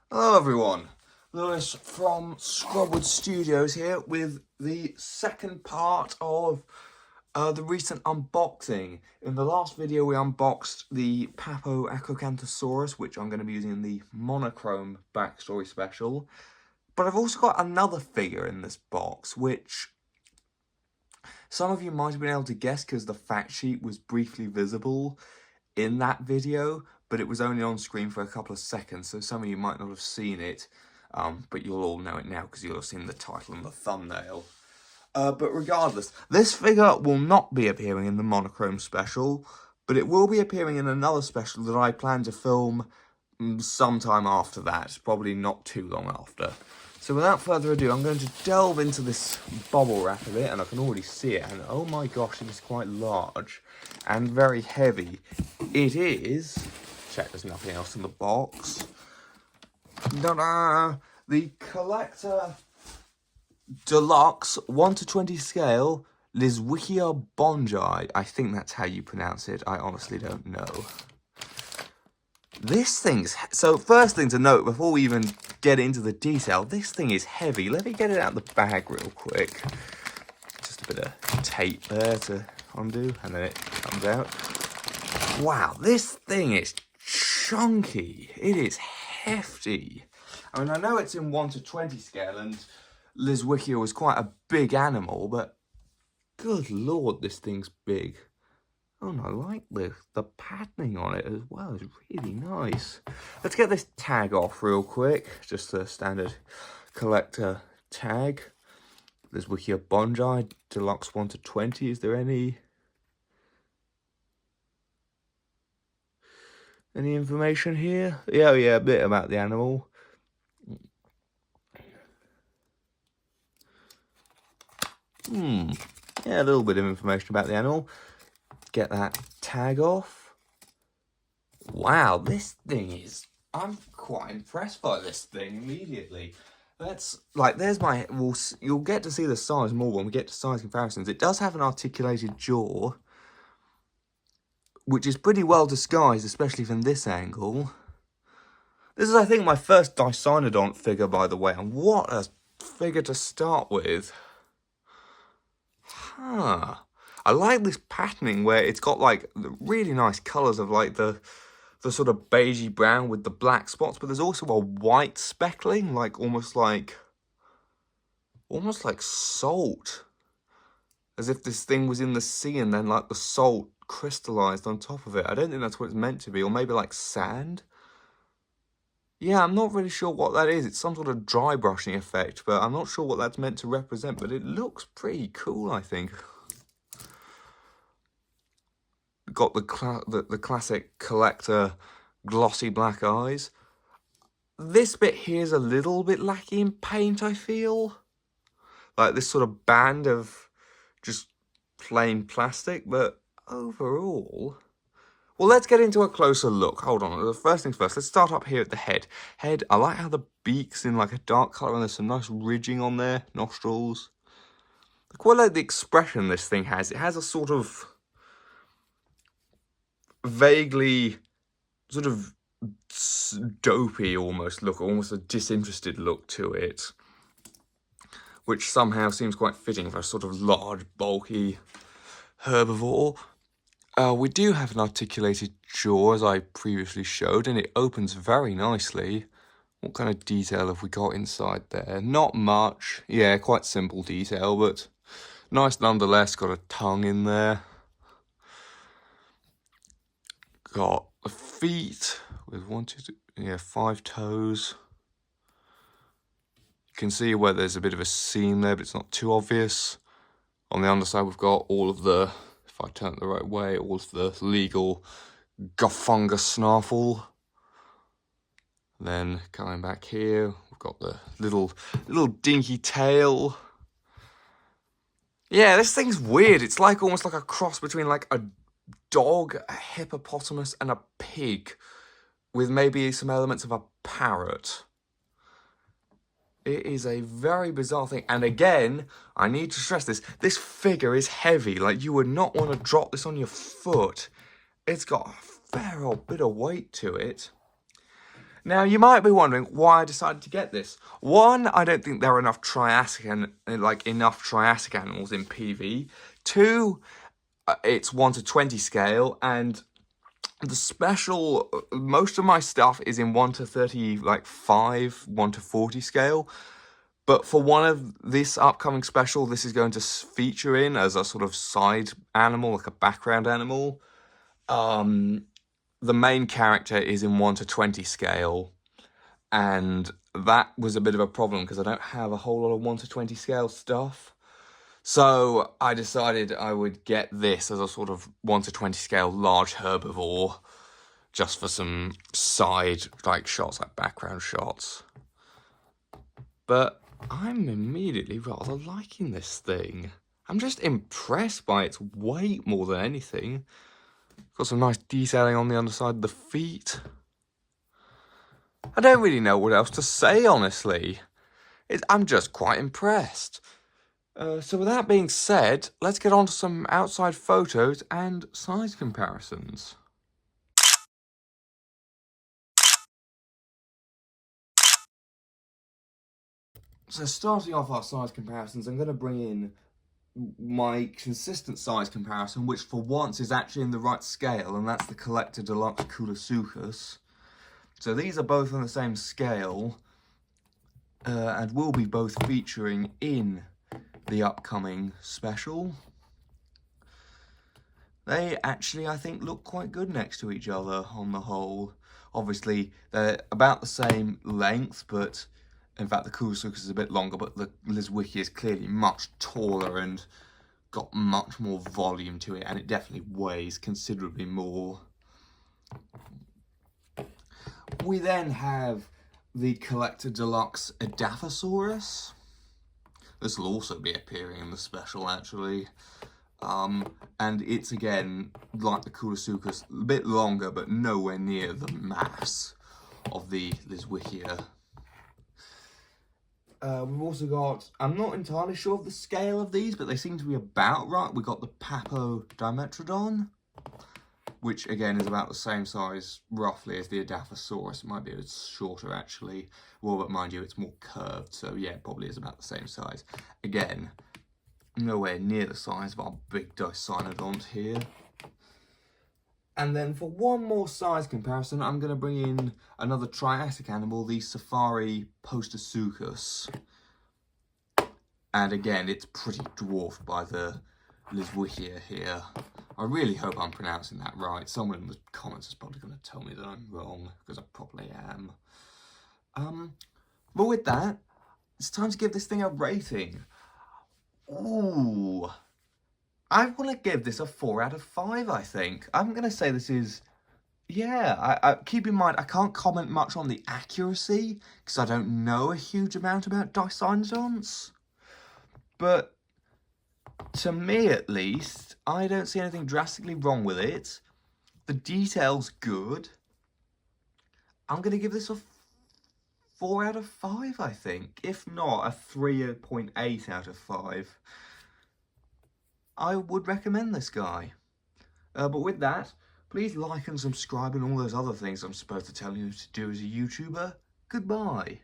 Hello everyone, Lewis from Scrubwood Studios here with the second part of the recent unboxing. In the last video we unboxed the Papo Acrocanthosaurus, which I'm going to be using in the monochrome backstory special. But I've also got another figure in this box, which some of you might have been able to guess because the fact sheet was briefly visible in that video, but it was only on screen for a couple of seconds, so some of you might not have seen it, but you'll all know it now because you'll have seen the title and the thumbnail. But regardless, this figure will not be appearing in the monochrome special, but it will be appearing in another special that I plan to film sometime after that, probably not too long after. So without further ado, I'm going to delve into this bubble wrap of it, and I can already see it, and oh my gosh, it is quite large and very heavy. It is, check there's nothing else in the box, ta-da! The CollectA Deluxe 1:20 scale Lisowicia Bongi. I think that's how you pronounce it, I honestly don't know. This thing's... So, first thing to note, before we even get into the detail, this thing is heavy. Let me get it out of the bag real quick. Just a bit of tape there to undo, and then it comes out. Wow, this thing is chunky. It is hefty. I mean, I know it's in 1:20 scale, and Lisowicia was quite a big animal, but good lord, this thing's big. Oh, and I like the patterning on it as well. It's really nice. Let's get this tag off real quick. Just a standard collector tag. Lisowicia Bongi, Deluxe 1:20. Is there any information here? Yeah, a bit about the animal. Yeah, a little bit of information about the animal. Get that tag off. Wow, this thing is... I'm quite impressed by this thing immediately. That's like, there's my... you'll get to see the size more when we get to size comparisons. It does have an articulated jaw, which is pretty well disguised, especially from this angle. This is, I think, my first Dicynodont figure, by the way, and what a figure to start with. Huh. I like this patterning where it's got like the really nice colours of like the sort of beigey brown with the black spots, but there's also a white speckling, like almost like salt, as if this thing was in the sea and then like the salt crystallized on top of it. I don't think that's what it's meant to be, or maybe like sand. Yeah, I'm not really sure what that is. It's some sort of dry brushing effect, but I'm not sure what that's meant to represent, but it looks pretty cool, I think. Got the classic collector glossy black eyes. This bit here is a little bit lacking in paint, I feel. Like this sort of band of just plain plastic, but overall... Well, let's get into a closer look. Hold on, the first things first, let's start up here at the head. Head, I like how the beak's in like a dark colour and there's some nice ridging on there, nostrils. I quite like the expression this thing has. It has a sort of vaguely sort of dopey almost look, almost a disinterested look to it, which somehow seems quite fitting for a sort of large, bulky herbivore. We do have an articulated jaw, as I previously showed, and it opens very nicely. What kind of detail have we got inside there? Not much. Yeah, quite simple detail, but nice nonetheless. Got a tongue in there. Got the feet with 5 toes. You can see where there's a bit of a seam there, but it's not too obvious. On the underside, we've got all of the, if I turn it the right way, all of the legal Gufunga snaffle. Then coming back here, we've got the little dinky tail. Yeah, this thing's weird. It's like almost like a cross between like a dog, a hippopotamus, and a pig, with maybe some elements of a parrot. It is a very bizarre thing. And again, I need to stress this. This figure is heavy. Like, you would not want to drop this on your foot. It's got a fair old bit of weight to it. Now, you might be wondering why I decided to get this. One, I don't think there are enough Triassic animals in PV. Two, it's 1:20 scale, and the special, most of my stuff is in 1:35, 1:40 scale. But for one of this upcoming special, this is going to feature in as a sort of side animal, like a background animal. The main character is in 1:20 scale, and that was a bit of a problem because I don't have a whole lot of 1:20 scale stuff. So I decided I would get this as a sort of 1:20 scale large herbivore, just for some side shots, like background shots. But I'm immediately rather liking this thing. I'm just impressed by its weight more than anything. Got some nice detailing on the underside of the feet. I don't really know what else to say, honestly. I'm just quite impressed. So with that being said, let's get on to some outside photos and size comparisons. So starting off our size comparisons, I'm going to bring in my consistent size comparison, which for once is actually in the right scale, and that's the CollectA Deluxe Lisowicia. So these are both on the same scale, and will be both featuring in the upcoming special. They actually, I think, look quite good next to each other on the whole. Obviously, they're about the same length, but in fact, the Lisowicia is a bit longer, but the Lisowicia is clearly much taller and got much more volume to it, and it definitely weighs considerably more. We then have the CollectA Deluxe Edaphosaurus. This will also be appearing in the special, actually. And it's, again, like the Lisowicia, a bit longer, but nowhere near the mass of the Lisowicia. We've also got, I'm not entirely sure of the scale of these, but they seem to be about right. We've got the Papodimetrodon, which again is about the same size roughly as the Edaphosaurus. It might be a bit shorter actually. Well, but mind you, it's more curved, so yeah, it probably is about the same size. Again, nowhere near the size of our big Dicynodont here. And then for one more size comparison, I'm going to bring in another Triassic animal, the Safari Postosuchus. And again, it's pretty dwarfed by the Lisowicia here. I really hope I'm pronouncing that right. Someone in the comments is probably going to tell me that I'm wrong, because I probably am. But with that, it's time to give this thing a rating. Ooh. I want to give this a 4 out of 5, I think. I'm going to say this is... Yeah, I keep in mind, I can't comment much on the accuracy, because I don't know a huge amount about Dicynodonts. But, to me at least, I don't see anything drastically wrong with it. The detail's good. I'm going to give this a 4 out of 5, I think. If not, a 3.8 out of 5. I would recommend this guy. But with that, please like and subscribe and all those other things I'm supposed to tell you to do as a YouTuber. Goodbye.